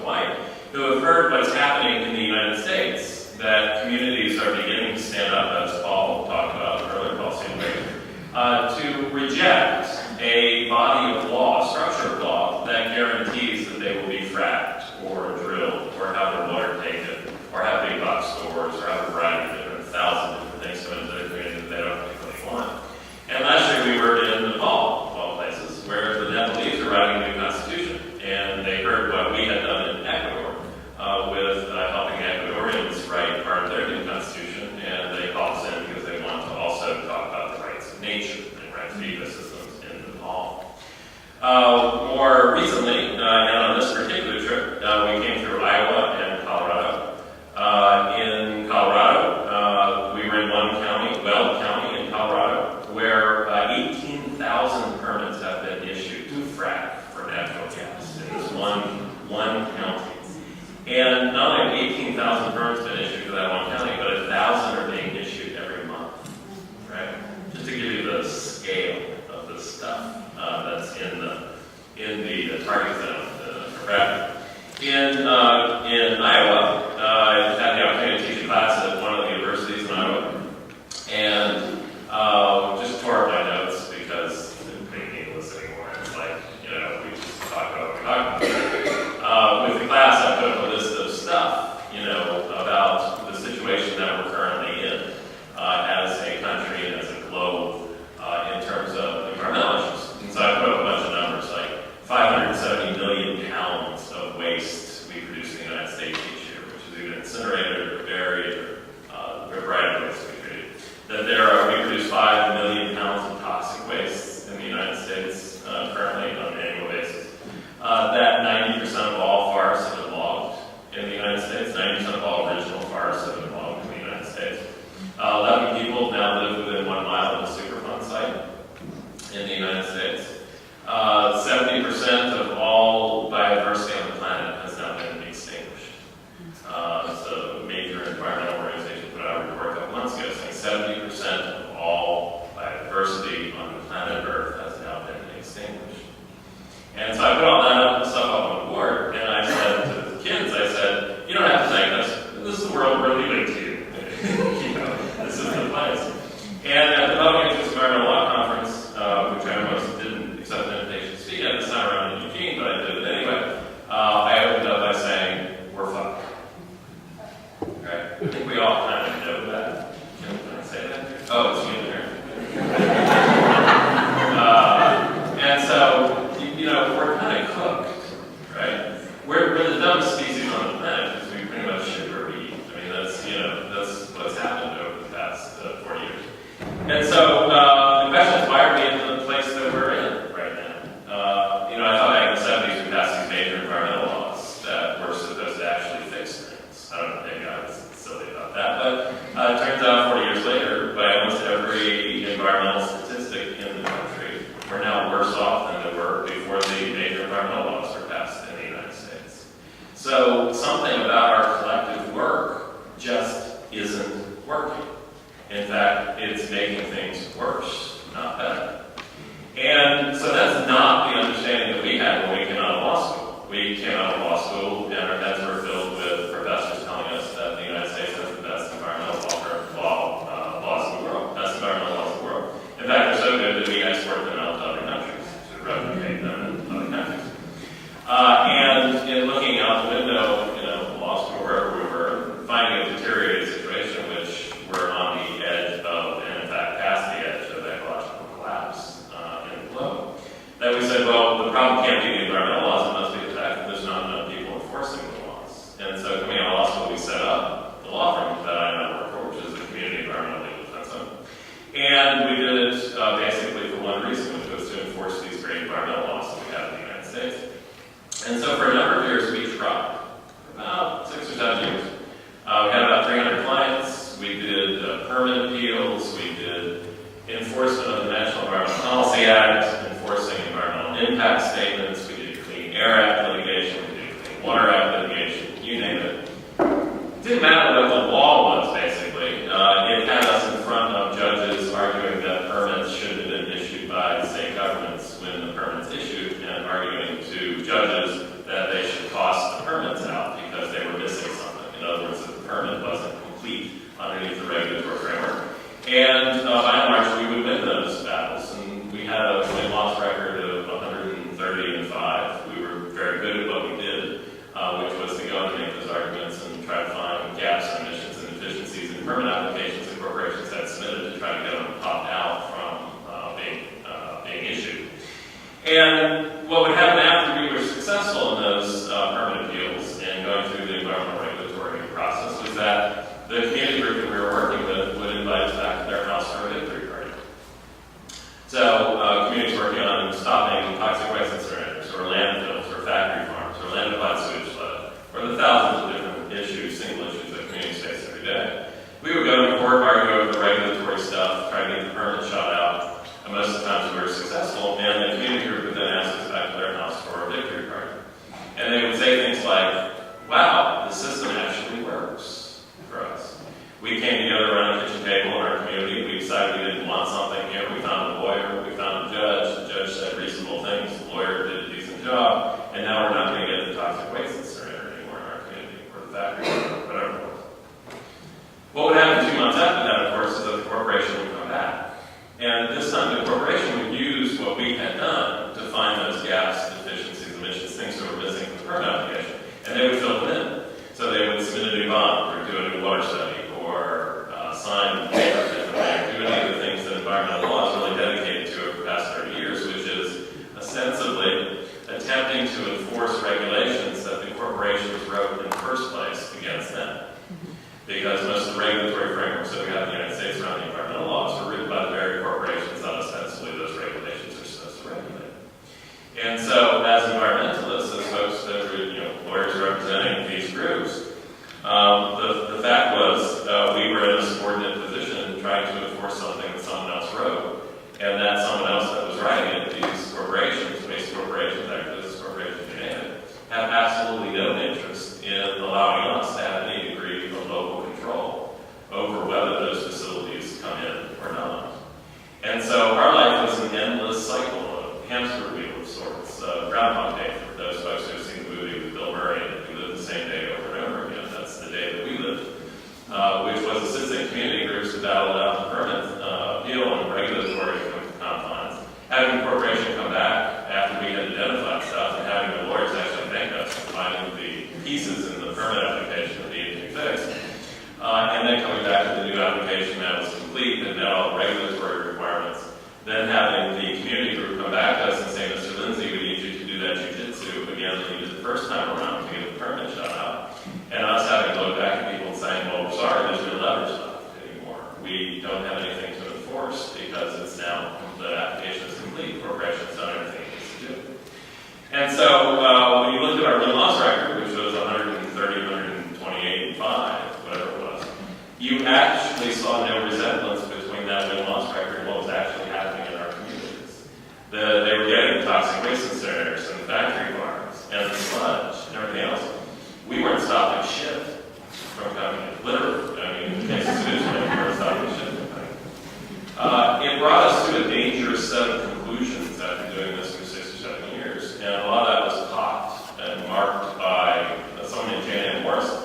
white, who have heard what's happening in the United States, that communities are beginning to stand up, as Paul talked about earlier, Paul Linzey, to reject a body of law, a structure of law, that guarantees that they will be fracked or drilled or have their water taken or have big box stores or have a variety of different thousand different things come into their community that they don't particularly want. And last year we were in Nepal, of all places, where the Nepalese are writing a new constitution, and they heard what we had done in Ecuador with helping Ecuadorians write part of their new constitution, and they called us in because they want to also talk about the rights of nature and rights of ecosystems in Nepal. More recently, and on this particular trip, we came through Iowa and Colorado. In Colorado, we were in one county, Weld County in Colorado, where 18,000 permits have been issued to frack for natural gas in this one county. And not only have 18,000 permits been issued for that one county, but 1,000 are being issued every month, right? Just to give you the scale of the stuff that's in the target zone for fracking. In Iowa, I had the opportunity to teach a class at one of the universities in Iowa, and just tore up my notes because it didn't make me listen anymore. It's like, we just talk about what we talk about. With the class, I put up a list of stuff, about the situation that we're currently in as a country and as a globe in terms of environmental issues. And so I put up a bunch of numbers, like 570 million pounds of waste we produce in the United States each year, which is either incinerated or buried or a variety of waste we create. That we produce 5 million pounds of toxic waste in the United States currently on an annual basis. That 90% of all forests have been logged in the United States. 90% of all original forests have been logged in the United States. 11 people now live within 1 mile of a Superfund site in the United States. 70% of all biodiversity on the planet has now been extinguished. So a major environmental organization put out a report a couple months ago saying 70% of all biodiversity on the planet Earth has now been extinguished. And so I put all that stuff up on the board, and I said to the kids, I said, you don't have to thank us. This is the world we're leaving to you. This is the place. And at the Public Interest Environmental Law Conference, which I almost didn't accept an invitation to speak at this time around in Eugene, but I did it anyway, I opened up by saying, we're fucked. Right? I think we all kind of know that. Can I say that? Oh, it's Unitarian. And so, we're kind of cooked, right? We're the dumbest species on the planet because we pretty much shit where we eat. I mean, that's what's happened over the past 40 years. And so, the question is, why are we in the place that we're in right now? I thought back in the 70s we passed these major environmental laws that were supposed to actually fix things. I don't know, maybe I was silly about that, but it turns out 40 years later, by almost every environmental statistic in the country, we're now worse off than they were before the major environmental laws were passed in the United States. So something about our collective work just isn't working. In fact, it's making things worse, not better. And so that's not the understanding that we had when we came out of law school. We came out of law school and our heads were filled with professors telling us that the United States has the best environmental laws in the world, best environmental laws in the world. In fact, they're so good that we export them out to other countries to replicate them in other countries. And in looking out the window, law school, wherever we were, finding a deteriorated situation in which we're on the edge of, and in fact past the edge of ecological collapse in the globe, that we said, well, the problem can't be the environmental laws, it must be the fact that there's not enough people enforcing the laws. And so coming out of law school, we set up the law firm that I now work for, which is the Community Environmental Legal Defense Fund. And we did it basically for one reason, which was to enforce these great environmental laws that we have in the United States. And so for a number of years, we tried. For about 6 or 7 years. We had about 300 clients. We did permit appeals. We did enforcement of the National Environmental Policy Act, enforcing environmental impact statements. We did Clean Air Act litigation. We did Clean Water Act litigation. You name it. It didn't matter what the law was, basically. It had us in front of judges arguing that permits should have been issued by state governments when the permits issued, and arguing to judges that they should cost the permits wow, the system actually works for us. We came together around a kitchen table in our community. We decided we didn't want something here. We found a lawyer. We found a judge. The judge said reasonable things. The lawyer did a decent job. And now we're not going to get the toxic waste incinerator anymore in our community, or the factory, or whatever it was. What would happen 2 months after that, of course, is that the corporation would come back. And this time the corporation would use what we had done to find those gaps, deficiencies, omissions, things that were missing from the permit application. And they would fill them in. So they would submit a new bond, or do a new water study, or sign papers at the bank, do any of the things that environmental law is really dedicated to over the past 30 years, which is ostensibly attempting to enforce regulations that the corporations wrote in the first place against them. Because most of the regulatory frameworks that we have in the United States around the environmental laws were written by the very corporations that ostensibly those regulations are supposed to regulate. And so, as environmentalists, as folks that were, lawyers representing these groups, the fact was we were in a subordinate position trying to enforce something that someone else wrote, and that someone else that was writing it, these corporations, waste corporations, activists, corporations, you name it, have absolutely no interest in allowing us to have any degree of local control over whether those facilities come in or not. And so our life was an endless cycle, a hamster wheel of sorts, Groundhog Day for those folks who have seen the movie with Bill Murray, and we live the same day over and over again. That's the day that we lived, which was assisting community groups to battle out the permit appeal and regulatory confines. Having the corporation come back after we had identified stuff and having the lawyers actually thank us for finding the pieces in the permit application that needed to be fixed. And then coming back to the new application that was complete and met all the regulatory requirements. Then having the community group come back to us and say, Mr. Linzey, we need you to do that jujitsu again that you did the first time around to get the permit shut out. And us having to look back at people and saying, well, we're sorry, there's no leverage left anymore. We don't have anything to enforce because it's now, the application is complete. The corporation's done everything it needs to do. And so when you looked at our win loss record, which was 130, 128, and 5, whatever it was, you actually saw no resemblance between that win loss record and what was actually happening in our communities. They were getting the toxic waste incinerators and the factory farms and the sludge and everything else. We weren't stopping shit from coming in. Literally. I mean, in the case of Susan, we weren't stopping shit from coming in. It brought us to a dangerous set of conclusions after doing this for 6 or 7 years. And a lot of that was caught and marked by someone named Janet Morrison,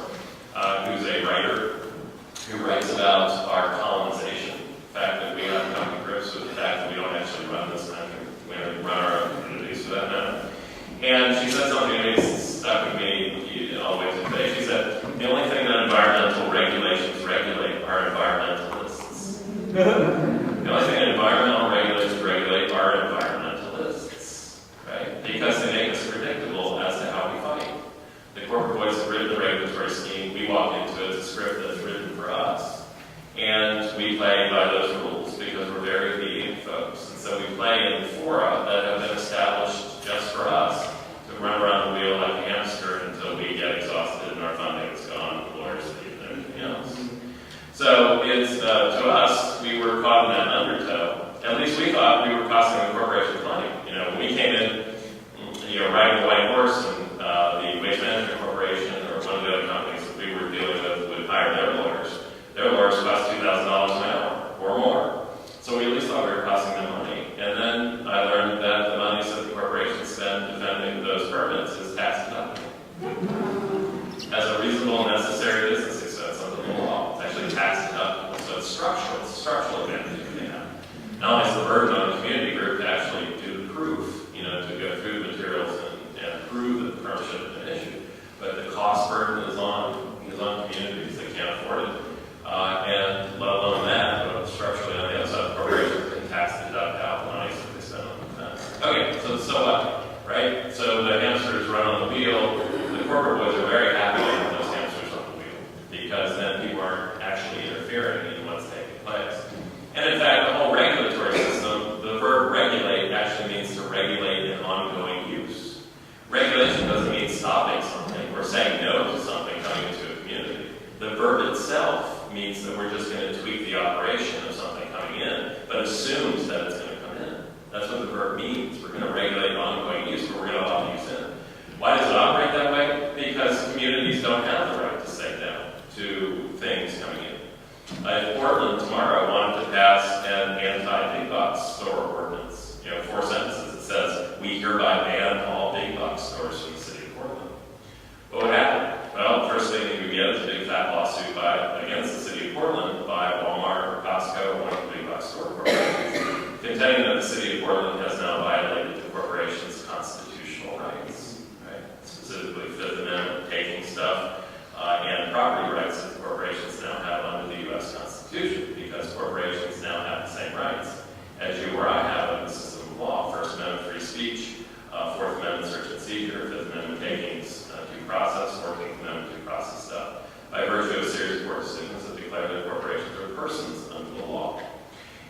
who's a writer who writes about our colonization, the fact that we have to come to grips with the fact that we don't actually run this country. We don't run our own communities for that matter. And she said something that stuck with me all the way to today. She said, the only thing that environmental regulations regulate are environmentalists. The only thing that environmental regulations regulate are environmentalists, right? Because they make us predictable as to how we fight. The corporate boys have written the regulatory scheme. We walk into it. It's a script that's written for us. And we play by those rules because we're very obedient folks. And so we play in fora that have been established just for us to run around the wheel like a hamster until we get exhausted and our funding is gone, the lawyers leave, and everything else. So it's, to us, we were caught in that undertow. At least we thought we were costing the corporation money. When we came in, riding the white horse, and the Waste Management Corporation or one of the other companies that we were dealing with would hire their lawyers. Their lawyers cost $2,000 an hour or more. So we at least thought we were costing them money. And then I learned that the money that the corporations spend defending those permits is tax deductible. As a reasonable and necessary business expense under the law. It's actually tax deductible. So it's structural. It's a structural advantage that they have. Not only is the burden on the community group to actually do the proof, to go through the materials and prove that the permit should have been issued, but the cost burden is on communities that can't afford it. And let alone that, but structurally on the other side of the corporation can tax deduct out the money that they spend on defense. Okay, so what? Right? So the hamsters run on the wheel. The corporate boys are very happy to have those hamsters on the wheel because then people aren't actually interfering in what's taking place. And in fact, the whole regulatory system, the verb regulate actually means to regulate an ongoing use. Regulation doesn't mean stopping something or saying no to something coming into a community. The verb itself means that we're just going to tweak the operation of something coming in, but assumes that it's going to come in. That's what the verb means. We're going to regulate ongoing use, but we're going to allow use in. Why does it operate that way? Because community If Portland tomorrow wanted to pass an anti-big box store ordinance, 4 sentences, it says, we hereby ban all big box stores from the city of Portland. What would happen? Well, the first thing you would get is a big fat lawsuit against the city of Portland by Walmart or Costco or one of the big box store corporations, contending that the city of Portland has now violated the corporation's constitutional rights, right? Specifically Fifth Amendment, taking stuff, and property rights that the corporations now have under the U.S. Constitution, because corporations now have the same rights as you or I have under the system of law. First Amendment free speech, Fourth Amendment search and seizure, Fifth Amendment takings, due process, 14th Amendment due process stuff, by virtue of a series of court decisions that declare that corporations are persons under the law.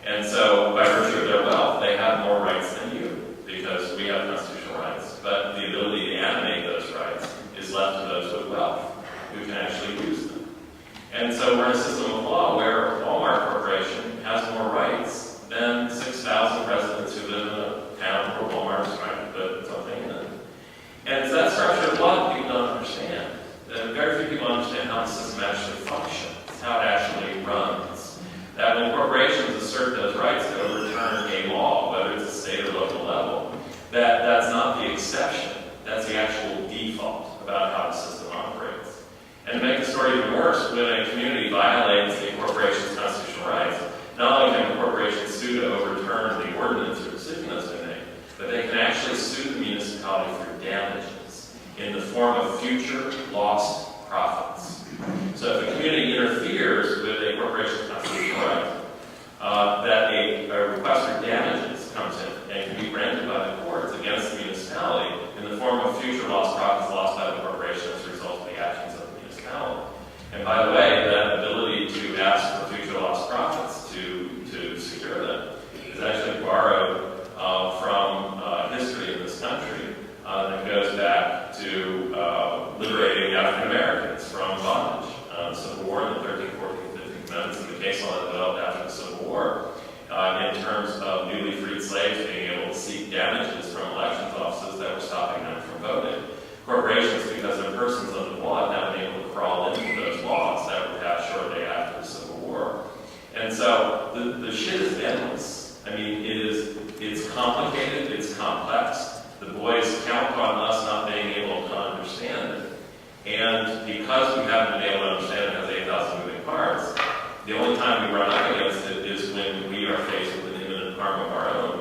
And so, by virtue of their wealth, they have more rights than you, because we have constitutional rights, but the ability to animate those rights is left to those with wealth, who can actually use them. And so we're in a system of law where Walmart Corporation has more rights than 6,000 residents who live in a town where Walmart is trying to put something in. And it's that structure of law that people don't understand. Very few people understand how the system actually functions, how it actually runs. That when corporations assert those rights to overturn a law, whether it's a state or local level, that's not the exception. That's the actual default about how the system operates. And to make the story even worse, when a community violates a corporation's constitutional rights, not only can the corporation sue to overturn the ordinance or decision that's been made, but they can actually sue the municipality for damages in the form of future lost profits. So if a community interferes with a corporation's constitutional right, that a request for damages comes in and can be granted by the courts against the municipality in the form of future lost profits lost by the corporation as a result of the actions of the municipality. And by the way, that ability to ask for future lost profits to secure them is actually borrowed from history in this country that goes back to liberating African Americans from bondage. Civil War in the 13th, 14th, 15th Amendments, and the case law that developed after the Civil War in terms of newly freed slaves being able to seek damages from elections offices that were stopping them from voting. Corporations, because they're persons under the law, have now been able to crawl into those laws that were passed shortly after the Civil War. And so the shit is endless. I mean, it's complicated, it's complex. The boys count on us not being able to understand it. And because we haven't been able to understand it as 8,000 moving parts, the only time we run up against it is when we are faced with an imminent harm of our own,